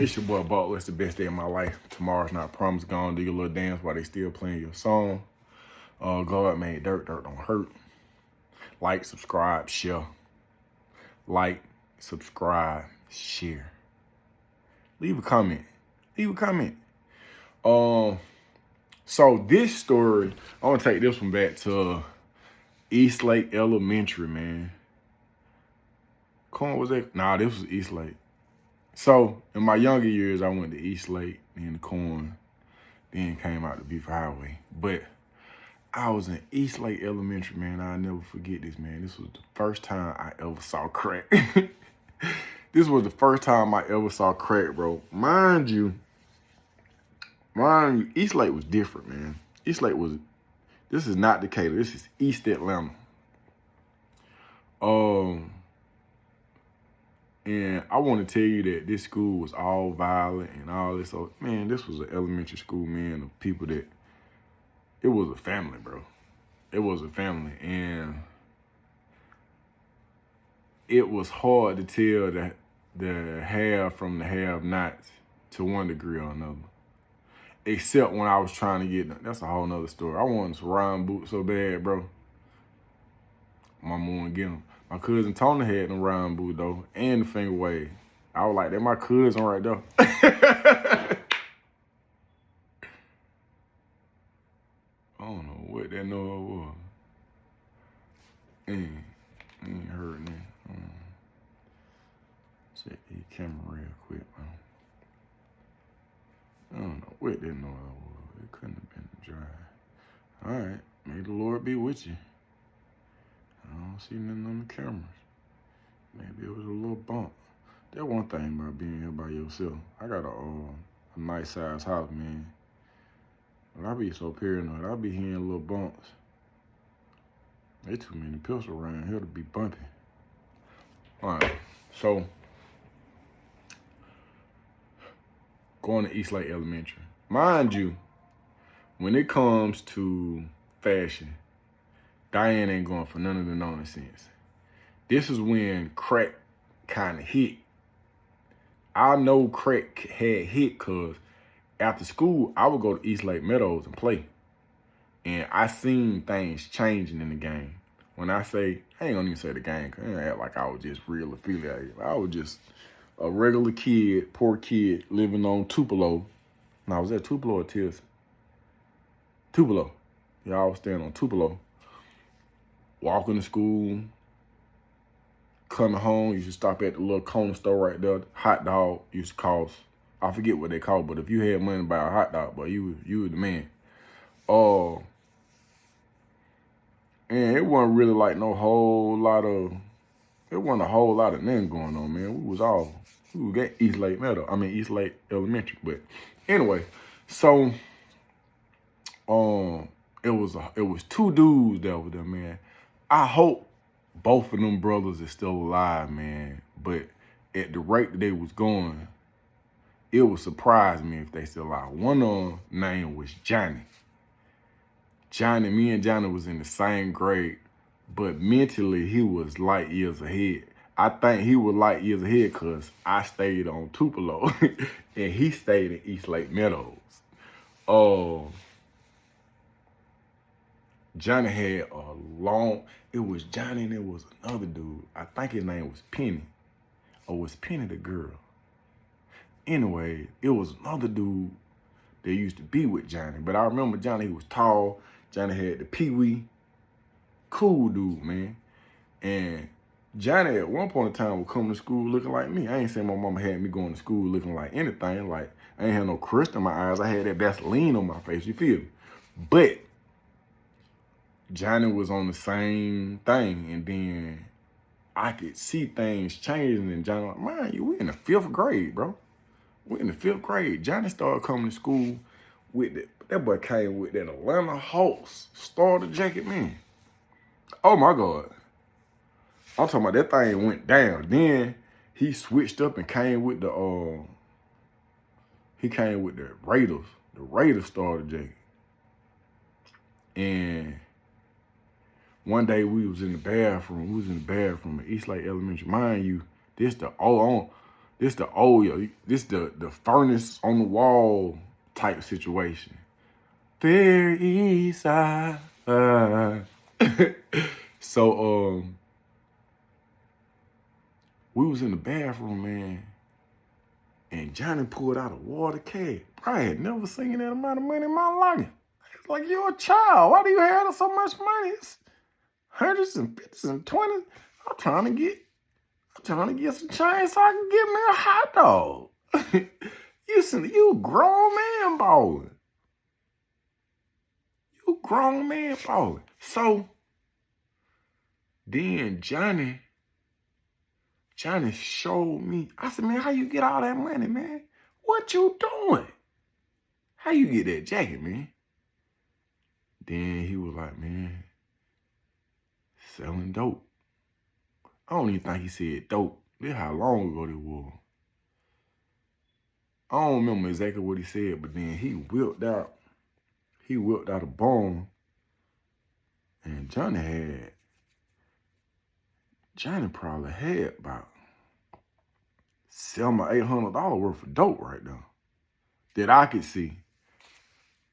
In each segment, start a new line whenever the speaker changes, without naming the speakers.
It's your boy Butler. It's the best day of my life. Tomorrow's not promised. Go on, do your little dance while they still playing your song. God made dirt, dirt don't hurt. Like, subscribe, share. Like, subscribe, share. Leave a comment. Leave a comment. So this story, I want to take this one back to Eastlake Elementary, man. Corn was that? Nah, this was Eastlake. So in my younger years, I went to Eastlake, then the Corn, then came out to Beaufort Highway. But I was in Eastlake Elementary, man. I'll never forget this, man. This was the first time I ever saw crack. This was the first time I ever saw crack, bro. Mind you, Eastlake was different, man. Eastlake was, this is not Decatur. This is East Atlanta. And I want to tell you that this school was all violent and all this. So, man, this was an elementary school, man, of people that, it was a family, bro. It was a family. And it was hard to tell the have from the have-nots to one degree or another. Except when I was trying to get, that's a whole nother story. I wanted some rhyme boots so bad, bro. Mama wouldn't get them. My cousin Tony had them rhyme boots, though, and the finger wave. I was like, that my cousin right there. I don't know what that noise was. Ain't heard that. Check the camera real quick, man. I don't know what that noise was. It couldn't have been the drive. All right, may the Lord be with you. I don't see nothing on the cameras. Maybe it was a little bump. That one thing about being here by yourself. I got a nice size house, man. But I be so paranoid. I be hearing little bumps. There's too many pistols around here to be bumping. All right, so going to Eastlake Elementary. Mind you, when it comes to fashion, Diane ain't going for none of the nonsense. This is when crack kind of hit. I know crack had hit because after school, I would go to Eastlake Meadows and play. And I seen things changing in the game. When I say, I ain't gonna even say the game, because I act like I was just real affiliated. I was just a regular kid, poor kid, living on Tupelo. Now, was that Tupelo or Tilson? Tupelo. Yeah, I was staying on Tupelo. Walking to school, coming home, you should stop at the little corner store right there. Hot dog used to cost, I forget what they call it, but if you had money to buy a hot dog, boy, you were the man. And it wasn't really like it wasn't a whole lot of nothing going on, man. We got Eastlake Elementary. But anyway, so it was two dudes that were there, man. I hope both of them brothers are still alive, man. But at the rate that they was going, it would surprise me if they still alive. One of them name was Johnny. Me and Johnny was in the same grade, but mentally he was light years ahead. I think he was light years ahead because I stayed on Tupelo and he stayed in Eastlake Meadows. Johnny had it was Johnny and it was another dude. I think his name was Penny. Or was Penny the girl? Anyway, it was another dude that used to be with Johnny. But I remember Johnny, he was tall. Johnny had the pee-wee. Cool dude, man. And Johnny at one point in time would come to school looking like me. I ain't saying my mama had me going to school looking like anything. Like, I ain't had no crust in my eyes. I had that Vaseline on my face, you feel me? But Johnny was on the same thing, and then I could see things changing, and Johnny, like, man, we in the 5th grade, bro. We in the 5th grade. Johnny started coming to school with that boy came with that Atlanta Hawks starter jacket, man. Oh my God. I'm talking about that thing went down. Then he switched up and came with the Raiders starter jacket. And one day we was in the bathroom at Eastlake Elementary. Mind you, this the This the oil. This the furnace on the wall type situation. Very east side. So we was in the bathroom, man, and Johnny pulled out a water keg. Bro, I had never seen that amount of money in my life. It's like, you're a child. Why do you have so much money? It's hundreds and fifties and twenties. I'm trying to get some change so I can get me a hot dog. You grown man balling. You grown man balling. So then Johnny showed me. I said, man, how you get all that money, man? What you doing? How you get that jacket, man? Then he was like, man, selling dope. I don't even think he said dope. This how long ago this was. I don't remember exactly what he said, but then he whipped out a bone, and Johnny probably had about $700 or $800 worth of dope right now that I could see.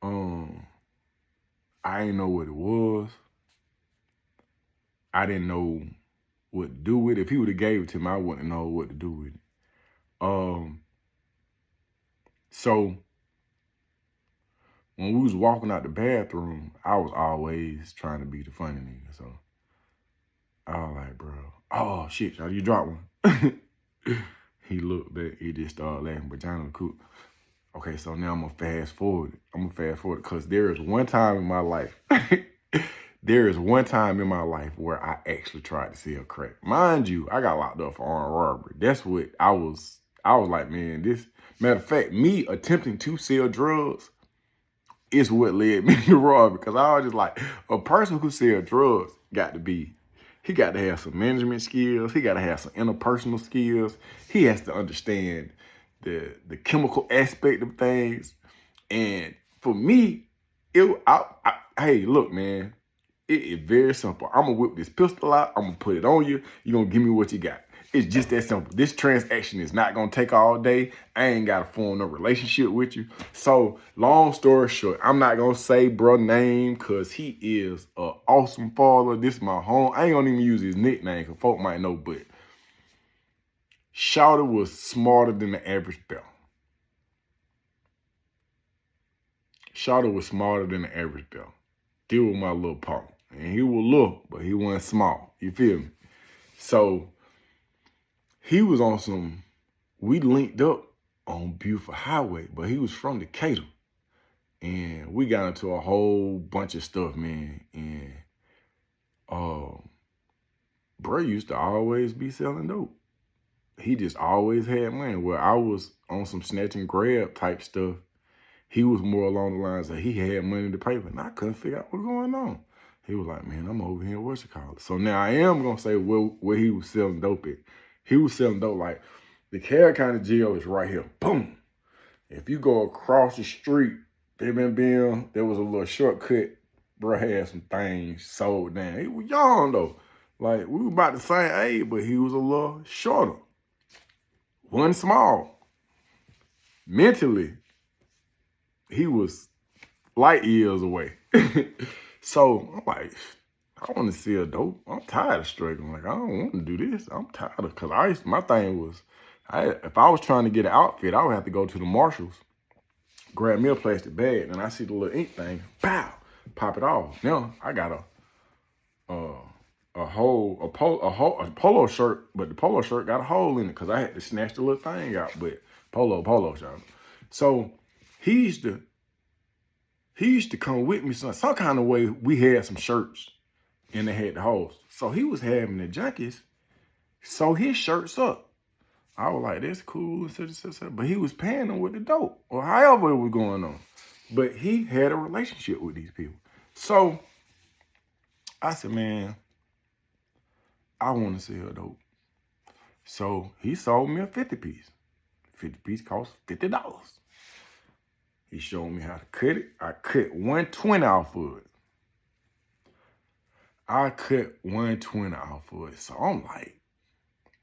I didn't know what it was. I didn't know what to do with it. If he would have gave it to me, I wouldn't know what to do with it. So when we was walking out the bathroom, I was always trying to be the funny nigga. So I was like, bro, oh shit, y'all, you dropped one. He looked back, he just started laughing, but Johnny was cool. Okay, so now I'm gonna fast forward because there is one time in my life, where I actually tried to sell crack. Mind you, I got locked up for armed robbery. That's what I was like, man, matter of fact, me attempting to sell drugs is what led me to rob, because I was just like, a person who sells drugs he got to have some management skills. He got to have some interpersonal skills. He has to understand the chemical aspect of things. And for me, hey, look, man, it is very simple. I'm going to whip this pistol out. I'm going to put it on you. You're going to give me what you got. It's just that simple. This transaction is not going to take all day. I ain't got to form no relationship with you. So long story short, I'm not going to say bro name because he is an awesome father. This is my home. I ain't going to even use his nickname because folk might know, but Shawty was smarter than the average bell. Shawty was smarter than the average bell. Deal with my little paw. And he was little, but he wasn't small. You feel me? So he was on some, we linked up on Buford Highway, but he was from Decatur. And we got into a whole bunch of stuff, man. And bro used to always be selling dope. He just always had money. Where I was on some snatch and grab type stuff, he was more along the lines that he had money to pay for, and I couldn't figure out what's going on. He was like, man, I'm over here, what you call it? So now I am going to say where he was selling dope at. He was selling dope like the Carroll County jail is right here. Boom. If you go across the street, there was a little shortcut. Bro had some things sold down. He was young though. Like we were about the same age, but he was a little shorter. One small. Mentally, he was light years away. So I'm like, I want to sell dope. I'm tired of struggling. Like, I don't want to do this. I'm tired of, because my thing was, if I was trying to get an outfit, I would have to go to the Marshalls, grab me a plastic bag, and I see the little ink thing, pow, pop it off. Now I got a polo shirt, but the polo shirt got a hole in it because I had to snatch the little thing out. But polo shirt. So he used to come with me some kind of way. We had some shirts and they had the holes. So he was having the junkies sew his shirts up. I was like, that's cool. But he was paying them with the dope or however it was going on. But he had a relationship with these people. So I said, man, I want to sell dope. So he sold me a 50 piece. 50 piece cost $50. He showed me how to cut it. I cut 120 off of it. So I'm like,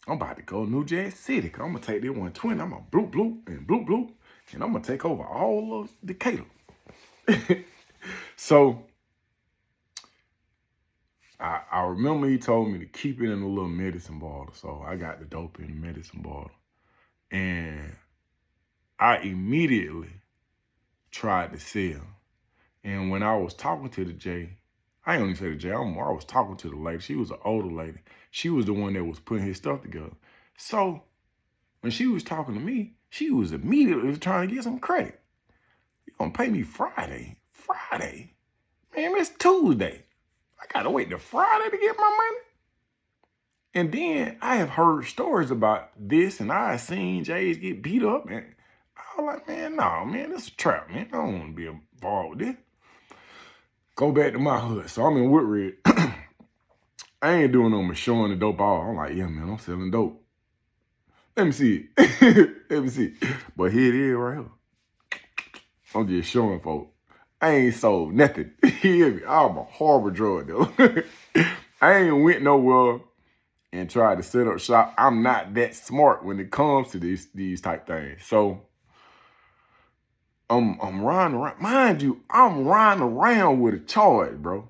I'm about to go to New Jack City. I'm going to take this 120. I'm going to bloop, bloop, and bloop, bloop. And I'm going to take over all of Decatur. So, I remember he told me to keep it in a little medicine bottle. So, I got the dope in the medicine bottle. And I immediately tried to sell. And when I was talking to the J, I ain't only say the J, I was talking to the lady. She was an older lady. She was the one that was putting his stuff together. So when she was talking to me, she was immediately trying to get some credit. You gonna pay me Friday? Friday? Man, it's Tuesday. I gotta wait till Friday to get my money? And then I have heard stories about this, and I have seen J's get beat up, and I was like, man, no, man, this is a trap, man. I don't want to be involved with this. Go back to my hood. So I'm in Woodridge. I ain't doing no showing the dope all. I'm like, yeah, man, I'm selling dope. Let me see it. Let me see. But here it is right here. I'm just showing folks. I ain't sold nothing. You hear me? I'm a horrible drug dealer. I ain't went nowhere and tried to set up shop. I'm not that smart when it comes to these type things. So I'm riding around. Mind you, I'm riding around with a charge, bro.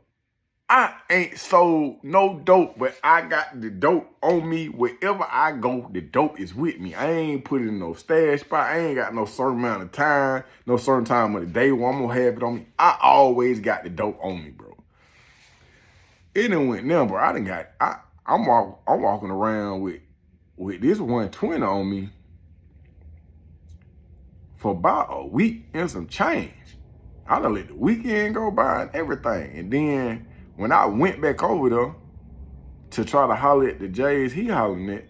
I ain't sold no dope, but I got the dope on me. Wherever I go, the dope is with me. I ain't put it in no stash spot. I ain't got no certain amount of time, no certain time of the day where I'm gonna have it on me. I always got the dope on me, bro. It done went now, bro. I'm walking around with this 120 on me for about a week and some change. I done let the weekend go by and everything. And then when I went back over there to try to holler at the J's he hollering at,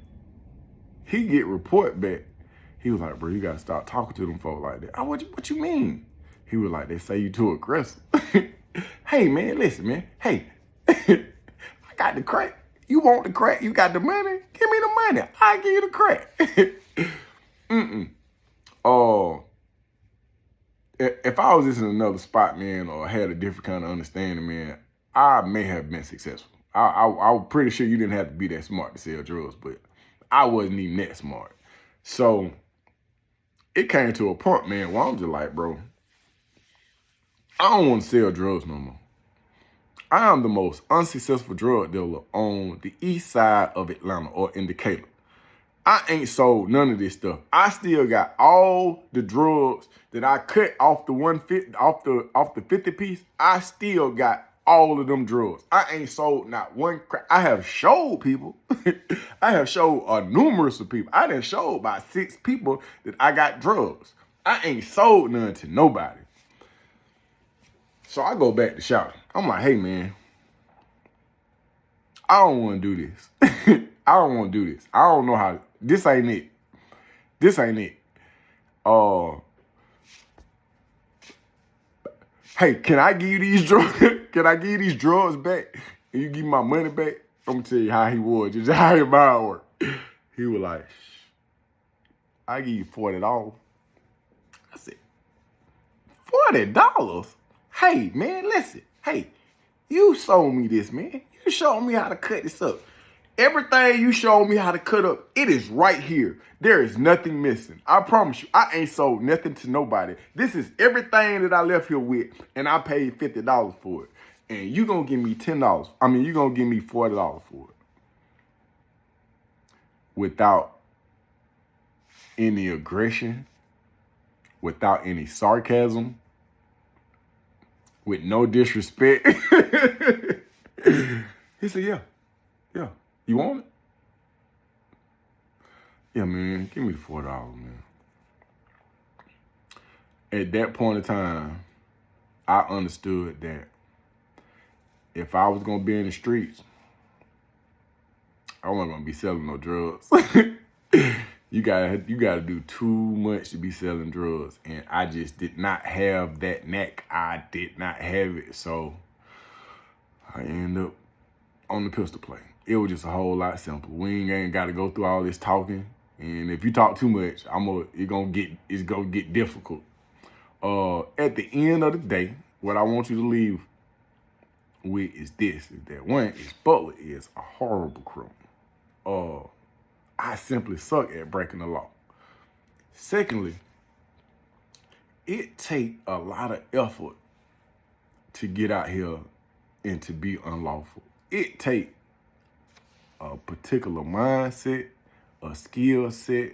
he get report back. He was like, bro, you gotta stop talking to them folk like that. What you mean? He was like, they say you too aggressive. Hey, man, listen, man. Hey, I got the crack. You want the crack? You got the money? Give me the money. I'll give you the crack. If I was just in another spot, man, or had a different kind of understanding, man, I may have been successful. I was pretty sure you didn't have to be that smart to sell drugs, but I wasn't even that smart. So it came to a point, man, where I'm just like, bro, I don't want to sell drugs no more. I am the most unsuccessful drug dealer on the east side of Atlanta or in Decatur. I ain't sold none of this stuff. I still got all the drugs that I cut off the 150, off the 50 piece. I still got all of them drugs. I ain't sold not one crack. I have showed people. I have showed numerous of people. I done showed about 6 people that I got drugs. I ain't sold none to nobody. So I go back to shouting. I'm like, hey, man, I don't want to do this. I don't want to do this. I don't know how. This ain't it. This ain't it. Hey, can I give you these drugs? Can I give you these drugs back? And you give me my money back? I'm gonna tell you how he was. Just how his mind worked. He was like, I give you $40. I said, $40? Hey, man, listen. Hey, you sold me this, man. You showed me how to cut this up. Everything you showed me how to cut up, it is right here. There is nothing missing. I promise you, I ain't sold nothing to nobody. This is everything that I left here with, and I paid $50 for it. And you gonna give me $10. I mean, you gonna give me $40 for it. Without any aggression, without any sarcasm, with no disrespect. He said, yeah. You want it? Yeah, man, give me the $4, man. At that point in time, I understood that if I was gonna be in the streets, I wasn't gonna be selling no drugs. You gotta do too much to be selling drugs, and I just did not have that knack. I did not have it, so I ended up on the pistol play. It was just a whole lot simpler. We ain't got to go through all this talking, and if you talk too much, it's gonna get difficult. At the end of the day, what I want you to leave with is this: is that one, is Butler is a horrible criminal. I simply suck at breaking the law. Secondly, it takes a lot of effort to get out here and to be unlawful. It takes a particular mindset, a skill set,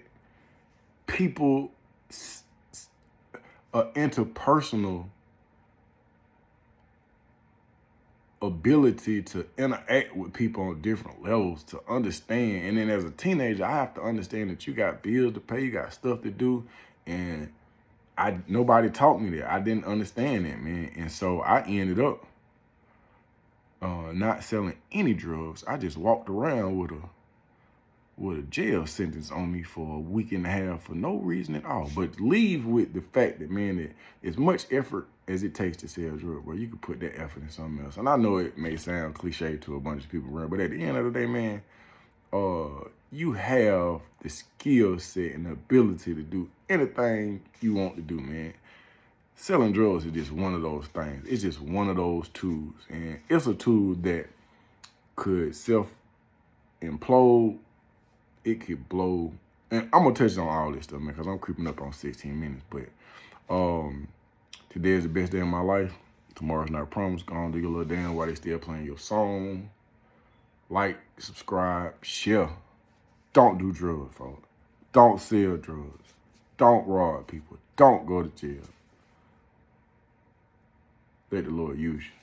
people, interpersonal ability to interact with people on different levels, to understand. And then as a teenager, I have to understand that you got bills to pay, you got stuff to do, and nobody taught me that. I didn't understand that, man. And so I ended up not selling any drugs. I just walked around with a jail sentence on me for a week and a half for no reason at all. But leave with the fact that, man, that as much effort as it takes to sell drugs, bro, you could put that effort in something else. And I know it may sound cliche to a bunch of people around, but at the end of the day, man, you have the skill set and the ability to do anything you want to do, man. Selling drugs is just one of those things. It's just one of those tools. And it's a tool that could self-implode. It could blow. And I'm going to touch on all this stuff, man, because I'm creeping up on 16 minutes. But today is the best day of my life. Tomorrow's not promised. Go on, do your little damn while they still playing your song. Like, subscribe, share. Don't do drugs, folks. Don't sell drugs. Don't rob people. Don't go to jail. Let the Lord use you.